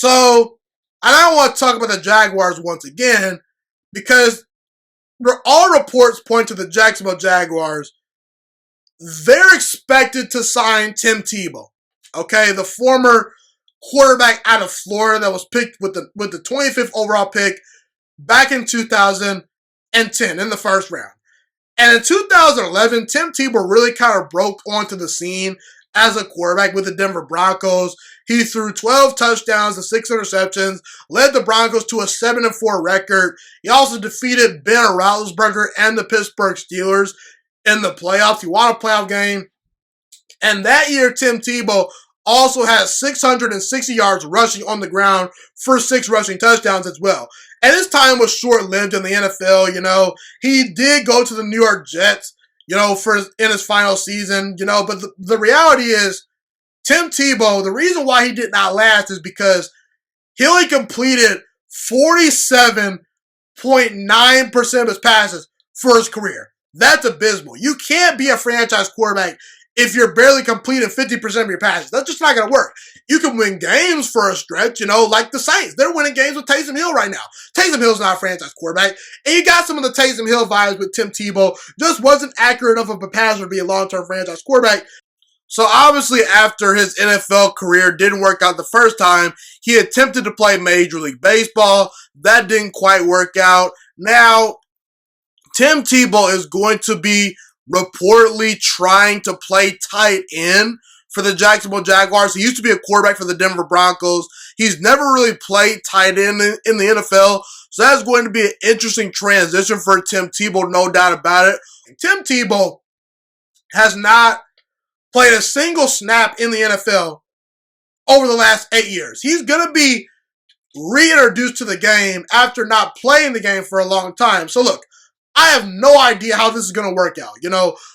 So, and I don't want to talk about the Jaguars once again because all reports point to the Jacksonville Jaguars. They're expected to sign Tim Tebow, okay, the former quarterback out of Florida that was picked with the 25th overall pick back in 2010 in the first round. And in 2011, Tim Tebow really kind of broke onto the scene as a quarterback with the Denver Broncos. He threw 12 touchdowns and 6 interceptions, led the Broncos to a 7-4 record. He also defeated Ben Roethlisberger and the Pittsburgh Steelers in the playoffs. He won a playoff game. And that year, Tim Tebow also had 660 yards rushing on the ground for 6 rushing touchdowns as well. And his time was short-lived in the NFL, He did go to the New York Jets, in his final season, But the reality is, Tim Tebow, the reason why he did not last is because he only completed 47.9% of his passes for his career. That's abysmal. You can't be a franchise quarterback if you're barely completing 50% of your passes. That's just not going to work. You can win games for a stretch, like the Saints. They're winning games with Taysom Hill right now. Taysom Hill's not a franchise quarterback. And you got some of the Taysom Hill vibes with Tim Tebow. Just wasn't accurate enough of a passer to be a long-term franchise quarterback. So obviously after his NFL career didn't work out the first time, he attempted to play Major League Baseball. That didn't quite work out. Now, Tim Tebow is going to be reportedly trying to play tight end for the Jacksonville Jaguars. He used to be a quarterback for the Denver Broncos. He's never really played tight end in the NFL. So that's going to be an interesting transition for Tim Tebow, no doubt about it. Tim Tebow has not played a single snap in the NFL over the last 8 years. He's going to be reintroduced to the game after not playing the game for a long time. So look, I have no idea how this is going to work out.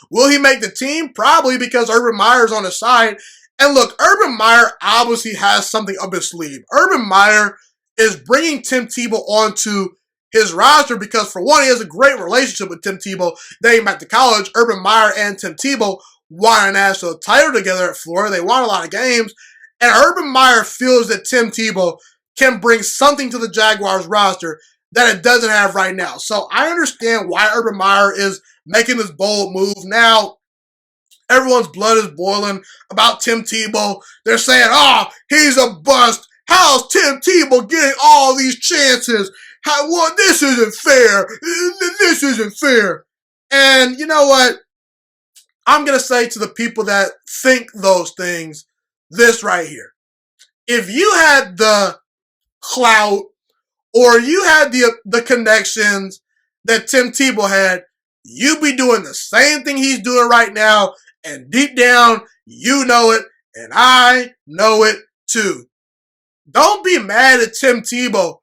Will he make the team? Probably, because Urban Meyer's on his side. And look, Urban Meyer obviously has something up his sleeve. Urban Meyer is bringing Tim Tebow onto his roster because, for one, he has a great relationship with Tim Tebow dating back to college. Urban Meyer and Tim Tebow won a national title together at Florida. They won a lot of games. And Urban Meyer feels that Tim Tebow can bring something to the Jaguars roster that it doesn't have right now. So I understand why Urban Meyer is making this bold move. Now, everyone's blood is boiling about Tim Tebow. They're saying, he's a bust. How's Tim Tebow getting all these chances? This isn't fair. This isn't fair. And you know what? I'm going to say to the people that think those things, this right here. If you had the clout or you had the connections that Tim Tebow had, you'd be doing the same thing he's doing right now. And deep down, you know it, and I know it too. Don't be mad at Tim Tebow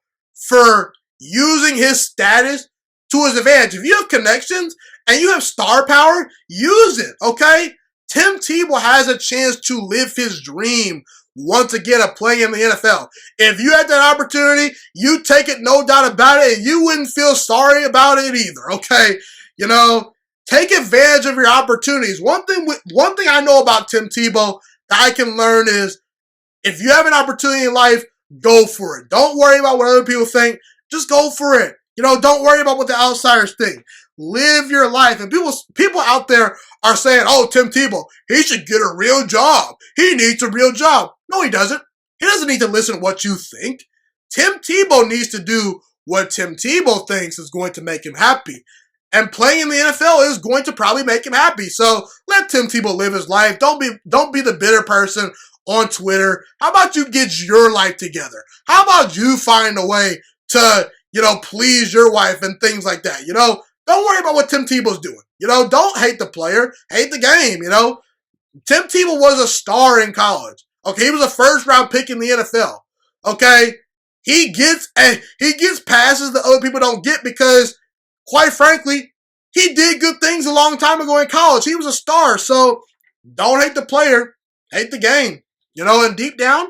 for using his status to his advantage. If you have connections and you have star power, use it, okay? Tim Tebow has a chance to live his dream once again of playing in the NFL. If you had that opportunity, you take it, no doubt about it, and you wouldn't feel sorry about it either, okay? Take advantage of your opportunities. One thing I know about Tim Tebow that I can learn is if you have an opportunity in life, go for it. Don't worry about what other people think. Just go for it. Don't worry about what the outsiders think. Live your life. And people out there are saying, Tim Tebow, he should get a real job. He needs a real job. No, he doesn't. He doesn't need to listen to what you think. Tim Tebow needs to do what Tim Tebow thinks is going to make him happy. And playing in the NFL is going to probably make him happy. So let Tim Tebow live his life. Don't be the bitter person on Twitter. How about you get your life together? How about you find a way to, please your wife and things like that? Don't worry about what Tim Tebow's doing. Don't hate the player. Hate the game, Tim Tebow was a star in college. Okay, he was a first-round pick in the NFL. Okay? He gets passes that other people don't get because, quite frankly, he did good things a long time ago in college. He was a star. So don't hate the player. Hate the game. And deep down,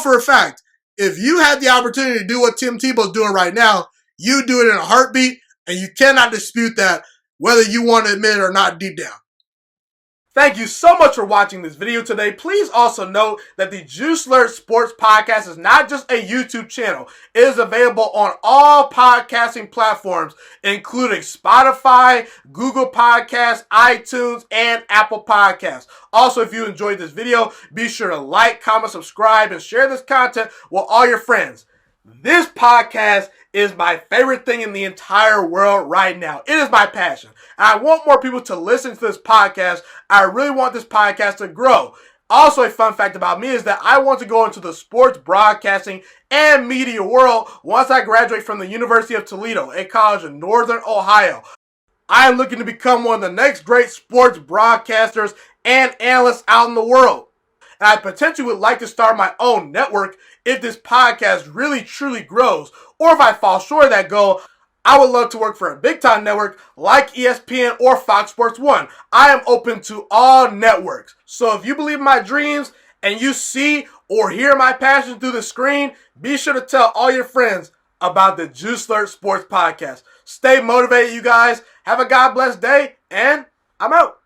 for a fact, if you had the opportunity to do what Tim Tebow's doing right now, you do it in a heartbeat, and you cannot dispute that, whether you want to admit it or not deep down. Thank you so much for watching this video today. Please also note that the Juiciest Sports Podcast is not just a YouTube channel. It is available on all podcasting platforms, including Spotify, Google Podcasts, iTunes, and Apple Podcasts. Also, if you enjoyed this video, be sure to like, comment, subscribe, and share this content with all your friends. This podcast is my favorite thing in the entire world right now. It is my passion. And I want more people to listen to this podcast. I really want this podcast to grow. Also, a fun fact about me is that I want to go into the sports broadcasting and media world once I graduate from the University of Toledo, a college in Northern Ohio. I am looking to become one of the next great sports broadcasters and analysts out in the world. And I potentially would like to start my own network if this podcast really truly grows. Or if I fall short of that goal, I would love to work for a big time network like ESPN or Fox Sports 1. I am open to all networks. So if you believe in my dreams and you see or hear my passion through the screen, be sure to tell all your friends about the Juiciest Sports Podcast. Stay motivated, you guys. Have a God bless day, and I'm out.